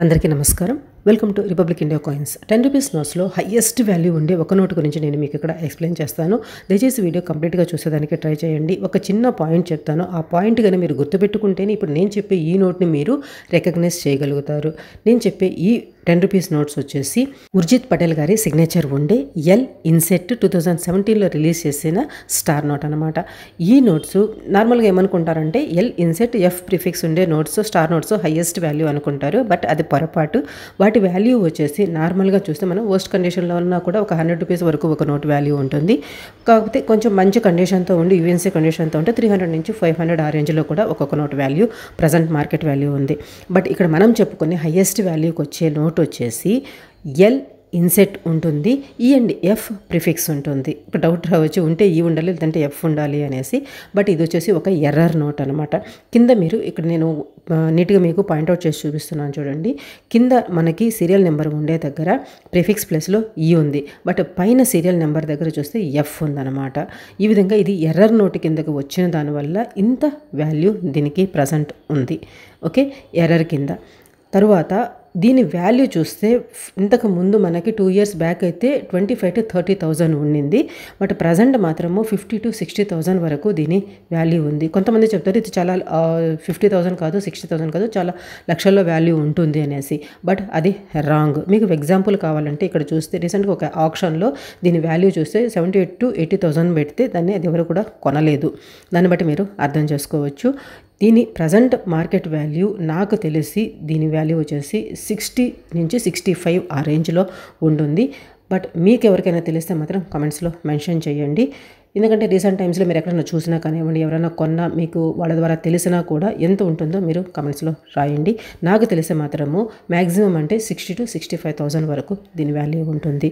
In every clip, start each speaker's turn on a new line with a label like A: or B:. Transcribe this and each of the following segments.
A: అందరికీ నమస్కారం. Welcome to republic India coins. 10 rupees నోట్స్లో హైయెస్ట్ వాల్యూ ఉండే ఒక నోట్ గురించి నేను మీకు ఇక్కడ ఎక్స్ప్లెయిన్ చేస్తాను. దయచేసి వీడియో కంప్లీట్గా చూసేదానికి ట్రై చేయండి. ఒక చిన్న పాయింట్ చెప్తాను. ఆ పాయింట్ కానీ మీరు గుర్తుపెట్టుకుంటేనే ఇప్పుడు నేను చెప్పే ఈ నోట్ని మీరు రికగ్నైజ్ చేయగలుగుతారు. నేను చెప్పే ఈ 10 రూపీస్ నోట్స్ వచ్చేసి ఉర్జిత్ పటేల్ గారి సిగ్నేచర్ ఉండే ఎల్ ఇన్సెట్ 2017లో రిలీజ్ చేసిన స్టార్ నోట్ అనమాట. ఈ నోట్స్ నార్మల్గా ఏమనుకుంటారంటే ఎల్ ఇన్సెట్ ఎఫ్ ప్రిఫిక్స్ ఉండే notes star notes highest value అనుకుంటారు. బట్ అది పొరపాటు. వాటి వాల్యూ వచ్చేసి నార్మల్గా చూస్తే మనం వర్స్ట్ కండిషన్లో ఉన్నా కూడా ఒక 100 రూపీస్ వరకు ఒక నోట్ వాల్యూ ఉంటుంది. కాకపోతే కొంచెం మంచి కండిషన్తో ఉండి యూఎన్సీ కండిషన్తో ఉంటే 300 నుంచి 500 ఆ రేంజ్లో కూడా ఒక్కొక్క note value present market value ఉంది. బట్ ఇక్కడ మనం చెప్పుకునే హైయెస్ట్ వాల్యూకి వచ్చే నోట్ వచ్చేసి ఎల్ ఇన్సెట్ ఉంటుంది, ఈ అండ్ ఎఫ్ ప్రిఫిక్స్ ఉంటుంది. ఒక డౌట్ రావచ్చు, ఉంటే ఈ ఉండాలి లేదంటే ఎఫ్ ఉండాలి అనేసి. బట్ ఇది వచ్చేసి ఒక ఎర్రర్ నోట్ అనమాట. కింద మీరు ఇక్కడ నేను నీట్గా మీకు పాయింట్అవుట్ చేసి చూపిస్తున్నాను చూడండి. కింద మనకి సీరియల్ నెంబర్ ఉండే దగ్గర ప్రిఫిక్స్ ప్లస్లో ఈ ఉంది, బట్ పైన సీరియల్ నెంబర్ దగ్గర చూస్తే ఎఫ్ ఉందన్నమాట. ఈ విధంగా ఇది ఎర్రర్ నోట్ కిందకి వచ్చిన దానివల్ల ఇంత వాల్యూ దీనికి ప్రజెంట్ ఉంది. ఓకే, ఎర్రర్ కింద. తరువాత దీని వాల్యూ చూస్తే ఇంతకు ముందు మనకి 2 years బ్యాక్ అయితే 25,000 to 30,000 ఉండింది. బట్ ప్రజెంట్ మాత్రము 50,000 to 60,000 వరకు దీని వాల్యూ ఉంది. కొంతమంది చెప్తారు ఇది చాలా 50,000 కాదు 60,000 కాదు, చాలా లక్షల్లో వాల్యూ ఉంటుంది అనేసి. బట్ అది రాంగ్. మీకు ఎగ్జాంపుల్ కావాలంటే ఇక్కడ చూస్తే రీసెంట్గా ఒక ఆప్షన్లో దీని వాల్యూ చూస్తే 78,000 to 80,000 పెడితే దాన్ని అది ఎవరు కూడా కొనలేదు. దాన్ని బట్టి మీరు అర్థం చేసుకోవచ్చు. దీని ప్రజెంట్ మార్కెట్ వాల్యూ నాకు తెలిసి దీని వాల్యూ వచ్చేసి 60 నుంచి 65 ఆ రేంజ్లో ఉంటుంది. బట్ మీకు ఎవరికైనా తెలిస్తే మాత్రం కమెంట్స్లో మెన్షన్ చేయండి. ఎందుకంటే రీసెంట్ టైమ్స్లో మీరు ఎక్కడైనా చూసినా కానివ్వండి, ఎవరైనా కొన్నా మీకు వాళ్ళ ద్వారా తెలిసినా కూడా ఎంత ఉంటుందో మీరు కమెంట్స్లో రాయండి. నాకు తెలిసే మాత్రము మ్యాక్సిమం అంటే 60,000 to 65,000 వరకు దీని వాల్యూ ఉంటుంది.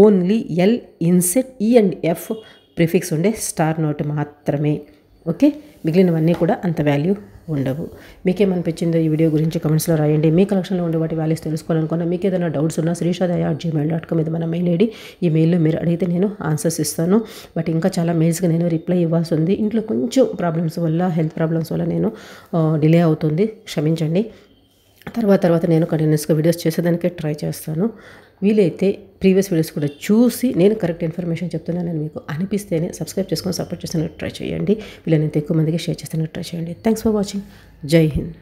A: ఓన్లీ ఎల్ ఇన్సెట్ ఈ అండ్ ఎఫ్ ప్రిఫిక్స్ ఉండే స్టార్ నోట్ మాత్రమే. ఓకే, మిగిలినవన్నీ కూడా అంత వాల్యూ ఉండవు. మీకేమనిపించిందో ఈ వీడియో గురించి కమెంట్స్లో రాయండి. మీ కలెక్షన్లో ఉండే వాటి వాల్యూస్ తెలుసుకోవాలనుకున్నా, మీకు ఏదైనా డౌట్స్ ఉన్నా srishadaya@gmail.com ఇది మన మెయిల్ ఐడి. ఈ మెయిల్లో మీరు అడిగితే నేను ఆన్సర్స్ ఇస్తాను. బట్ ఇంకా చాలా మెయిల్స్గా నేను రిప్లై ఇవ్వాల్సి ఉంది. ఇంట్లో కొంచెం ప్రాబ్లమ్స్ వల్ల, హెల్త్ ప్రాబ్లమ్స్ వల్ల నేను డిలే అవుతుంది, క్షమించండి. తర్వాత నేను కంటిన్యూస్గా వీడియోస్ చేసేదానికే ట్రై చేస్తాను. వీలైతే ప్రీవియస్ వీడియోస్ కూడా చూసి నేను కరెక్ట్ ఇన్ఫర్మేషన్ చెప్తున్నానని మీకు అనిపిస్తేనే సబ్స్క్రైబ్ చేసుకొని సపోర్ట్ చేస్తానికి ట్రై చేయండి. వీళ్ళని ఎక్కువ మందికి షేర్ చేస్తానికి ట్రై చేయండి. Thanks for watching. జై హింద్.